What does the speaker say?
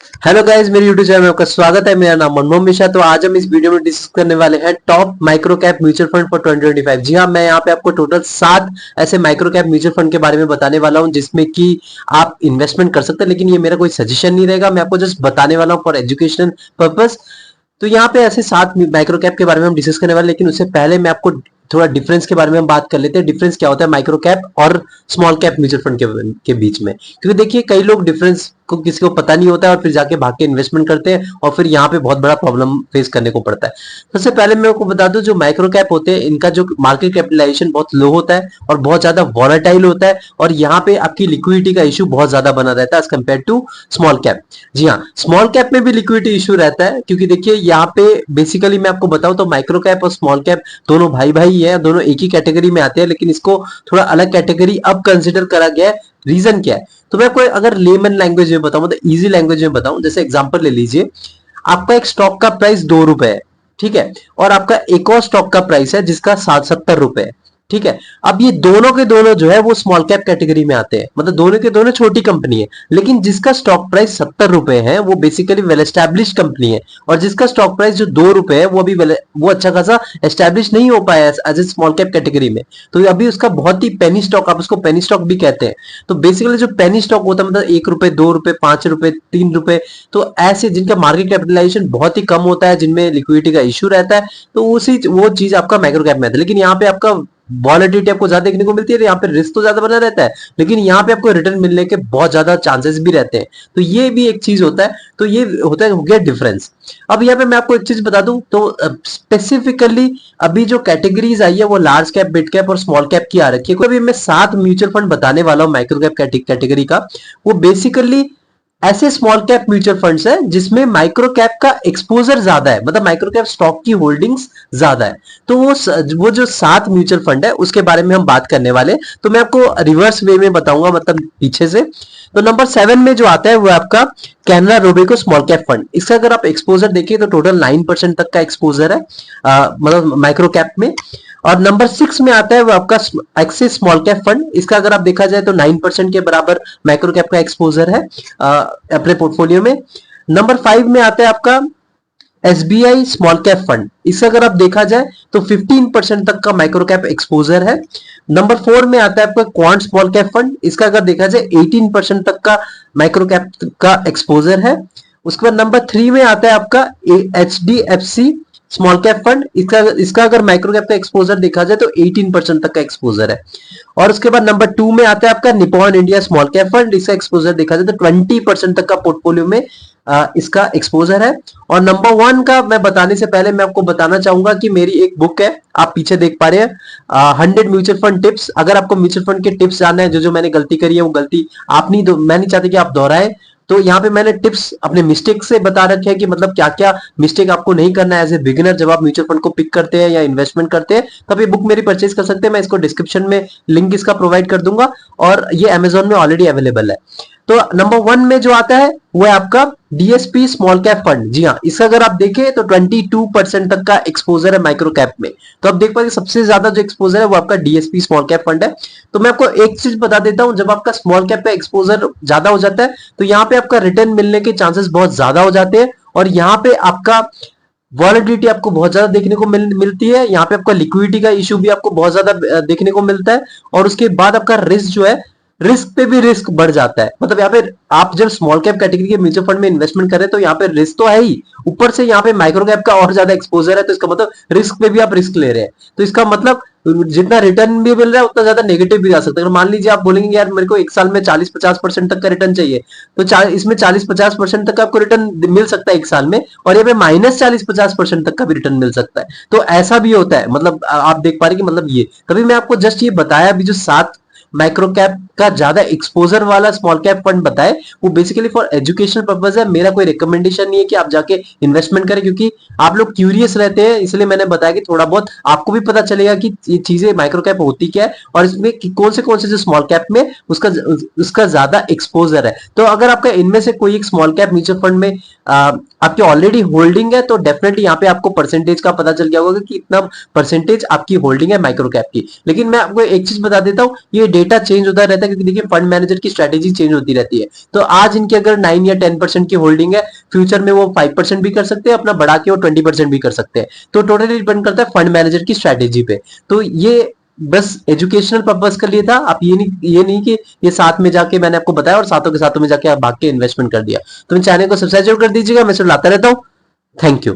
Hello guys, मेरे YouTube channel में आपका स्वागत है। मेरा नाम मनमोहन मिश्रा। तो आज हम इस वीडियो में डिस्कस करने वाले हैं top micro cap mutual fund for 2025। जी हाँ, मैं यहाँ पे आपको टोटल 7 ऐसे माइक्रो कैप म्यूचुअल फंड के बारे में बताने वाला हूँ जिसमें कि आप इन्वेस्टमेंट कर सकते हैं, लेकिन ये मेरा कोई सजेशन नहीं रहेगा। मैं आपको जस्ट बताने वाला हूँ फॉर एजुकेशन पर्पस। तो यहाँ पे ऐसे 7 माइक्रो कैप के बारे में हम डिस्कस करने वाले, लेकिन उससे पहले मैं आपको थोड़ा डिफरेंस के बारे में हम बात कर लेते हैं। डिफरेंस क्या होता है माइक्रो कैप और स्मॉल कैप म्यूचुअल फंड के बीच में, क्योंकि देखिए कई लोग डिफरेंस को किसी को पता नहीं होता है और फिर जाके भाग के इन्वेस्टमेंट करते हैं और फिर यहाँ पे बहुत बड़ा प्रॉब्लम फेस करने को पड़ता है। सबसे पहले मैं आपको बता दूं, जो माइक्रो कैप होते हैं इनका जो मार्केट कैपिटलाइजेशन बहुत लो होता है और बहुत ज्यादा वॉलेटाइल होता है, और यहाँ पे आपकी लिक्विडिटी का इशू बहुत ज्यादा बना रहता है as compare to small cap. जी हाँ, स्मॉल कैप में भी लिक्विडिटी इशू रहता है, क्योंकि देखिए यहाँ पे बेसिकली मैं आपको बताऊं तो माइक्रो कैप और स्मॉल कैप दोनों भाई भाई है, दोनों एक ही कैटेगरी में आते हैं, लेकिन इसको थोड़ा अलग कैटेगरी अब कंसिडर करा गया है। रीजन क्या है? तो मैं आपको अगर लेमन लैंग्वेज में बताऊं, मतलब इजी लैंग्वेज में बताऊं, जैसे एग्जांपल ले लीजिए। आपका एक स्टॉक का प्राइस 2 रुपए है, ठीक है, और आपका एक और स्टॉक का प्राइस है जिसका 70 रुपए है, ठीक है। अब ये दोनों के दोनों जो है वो स्मॉल कैप कैटेगरी में आते हैं, मतलब दोनों के दोनों छोटी कंपनी है, लेकिन जिसका स्टॉक प्राइस 70 रुपए है वो बेसिकली वेल एस्टैब्लिश कंपनी है, और जिसका स्टॉक प्राइस जो 2 रुपए है वो अभी वो अच्छा खासा एस्टैब्लिश नहीं हो पाया as a small cap category में। तो अभी उसका बहुत ही पेनी स्टॉक, आप उसको पेनी स्टॉक भी कहते हैं। तो बेसिकली जो पेनी स्टॉक होता है, मतलब 1 रुपए, 2 रुपए, 5 रुपए, 3 रुपए, तो ऐसे जिनका मार्केट कैपिटलाइजेशन बहुत ही कम होता है, जिनमें लिक्विडिटी का इशू रहता है, तो उसी वो चीज आपका माइक्रो कैप में है। लेकिन यहाँ पे आपका वॉलेटिलिटी आपको ज्यादा देखने को मिलती है, यहाँ पे रिस्क तो ज्यादा बना रहता है, लेकिन यहाँ पे आपको रिटर्न मिलने के बहुत ज्यादा चांसेस भी रहते हैं। तो ये भी एक चीज होता है। तो ये होता है, हो गया डिफरेंस। अब यहाँ पे मैं आपको एक चीज बता दूं, तो स्पेसिफिकली अभी जो कैटेगरीज आई है वो लार्ज कैप, मिड कैप और स्मॉल कैप की आ रखी है। अभी मैं 7 म्यूचुअल फंड बताने वाला हूँ माइक्रो कैप कैटेगरी का। वो बेसिकली ऐसे स्मॉल कैप म्यूचुअल फंड्स है जिसमें माइक्रो कैप का एक्सपोजर ज्यादा है, मतलब माइक्रो कैप स्टॉक की होल्डिंग्स ज्यादा है। तो वो जो 7 म्यूचुअल फंड है उसके बारे में हम बात करने वाले। तो मैं आपको रिवर्स वे में बताऊंगा, मतलब पीछे से। तो नंबर 7 में जो आता है वो आपका Canara Robeco small cap fund. इसका अगर आप एक्सपोजर देखिए तो टोटल 9% तक का एक्सपोजर है, मतलब माइक्रो कैप में। और नंबर 6 में आता है वो आपका एक्सिस स्मॉल कैप फंड। इसका अगर आप देखा जाए तो 9% के बराबर माइक्रो कैप का एक्सपोजर है अपने पोर्टफोलियो में। नंबर 5 में आता है आपका एसबीआई स्मॉल कैप फंड। इसका अगर आप देखा जाए तो 15% तक का माइक्रो कैप एक्सपोजर है। नंबर 4 में आता है आपका क्वांट स्मॉल कैप फंड। इसका अगर देखा जाए 18% तक का माइक्रो कैप का एक्सपोजर है। उसके बाद नंबर 3 में आता है आपका H D F C small cap fund. इसका अगर माइक्रो कैप का एक्सपोजर देखा जाए तो 18% तक का एक्सपोजर है। और उसके बाद नंबर 2 में आता है आपका Nippon India small cap fund. इसका एक्सपोजर देखा जाए तो 20% तक का पोर्टफोलियो में इसका एक्सपोजर है। और नंबर 1 का मैं बताने से पहले मैं आपको बताना चाहूंगा कि मेरी एक बुक है, आप पीछे देख पा रहे हैं, 100 म्यूचुअल फंड टिप्स। अगर आपको म्यूचुअल फंड के टिप्स जानना है, जो जो मैंने गलती करी है वो गलती आप नहीं, मैं नहीं चाहती कि आप दोहराए। तो यहाँ पे मैंने टिप्स अपने मिस्टेक से बता रखे हैं कि मतलब क्या क्या मिस्टेक आपको नहीं करना है एज ए बिगिनर जब आप म्यूचुअल फंड को पिक करते हैं या इन्वेस्टमेंट करते हैं। तब ये बुक मेरी परचेज कर सकते हैं, मैं इसको डिस्क्रिप्शन में लिंक इसका प्रोवाइड कर दूंगा, और ये अमेजोन में ऑलरेडी अवेलेबल है। तो नंबर 1 में जो आता है वो है आपका डीएसपी स्मॉल कैप फंड। जी हाँ, इसका अगर आप देखें तो 22% तक का एक्सपोजर है माइक्रो कैप में। तो आप देख पाएंगे सबसे ज्यादा जो एक्सपोजर है वो आपका डीएसपी स्मॉल कैप फंड है। तो मैं आपको एक चीज बता देता हूं, जब आपका स्मॉल कैप का एक्सपोजर ज्यादा हो जाता है तो यहाँ पे आपका रिटर्न मिलने के चांसेस बहुत ज्यादा हो जाते हैं, और यहाँ पे आपका वॉलेटिलिटी आपको बहुत ज्यादा देखने को मिलती है। यहाँ पे आपका लिक्विडिटी का इशू भी आपको बहुत ज्यादा देखने को मिलता है, और उसके बाद आपका रिस्क जो है, रिस्क पे भी रिस्क बढ़ जाता है। मतलब यहाँ पे आप जब स्मॉल कैप कैटेगरी के म्यूचुअल फंड में इन्वेस्टमेंट करें तो यहाँ पे रिस्क तो है ही, ऊपर से यहाँ पे माइक्रो कैप का और ज्यादा एक्सपोजर है, तो इसका मतलब रिस्क पे भी आप रिस्क ले रहे हैं। तो इसका मतलब जितना रिटर्न भी मिल रहा है उतना ज्यादा नेगेटिव भी जा सकता है। मान लीजिए आप बोलेंगे यार मेरे को एक साल में 40-50% तक का रिटर्न चाहिए, तो इसमें 40-50% तक का आपको रिटर्न मिल सकता है एक साल में, और यहाँ पे -40-50% तक का भी रिटर्न मिल सकता है। तो ऐसा भी होता है, मतलब आप देख पा रहे कि मतलब ये तभी मैं आपको जस्ट ये बताया अभी जो 7 माइक्रो कैप का ज्यादा एक्सपोजर वाला स्मॉल कैप फंड बताए, वो बेसिकली फॉर एजुकेशनल पर्पस है। मेरा कोई रिकमेंडेशन नहीं है कि आप जाके इन्वेस्टमेंट करें, क्योंकि आप लोग क्यूरियस रहते हैं, इसलिए मैंने बताया कि थोड़ा बहुत आपको भी पता चलेगा कि ये चीजें माइक्रो कैप होती क्या है, और इसमें कौन से जो स्मॉल कैप में उसका ज्यादा एक्सपोजर है। तो अगर आपका इनमें से कोई एक स्मॉल कैप म्यूचुअल फंड में आपकी ऑलरेडी होल्डिंग है तो डेफिनेटली यहाँ पे आपको परसेंटेज का पता चल गया होगा कि इतना परसेंटेज आपकी होल्डिंग है माइक्रो कैप की। लेकिन मैं आपको एक चीज बता देता हूँ, ये डेटा चेंज होता रहता है क्योंकि देखिए फंड मैनेजर की स्ट्रेटेजी चेंज होती रहती है। तो आज इनकी अगर 9 या 10% की होल्डिंग है, फ्यूचर में वो 5% भी कर सकते हैं, अपना बढ़ा के वो 20% भी कर सकते हैं। तो टोटली डिपेंड करता है फंड मैनेजर की स्ट्रेटेजी पे। तो ये बस एजुकेशनल पर्पस के लिए था। आप ये नहीं कि ये साथ में जाके मैंने आपको बताया और साथों के साथों में जाके आप भाग के इन्वेस्टमेंट कर दिया। तो चैनल को सब्सक्राइब जरूर कर दीजिएगा, मैं सिर्फ लाता रहता हूँ। Thank you.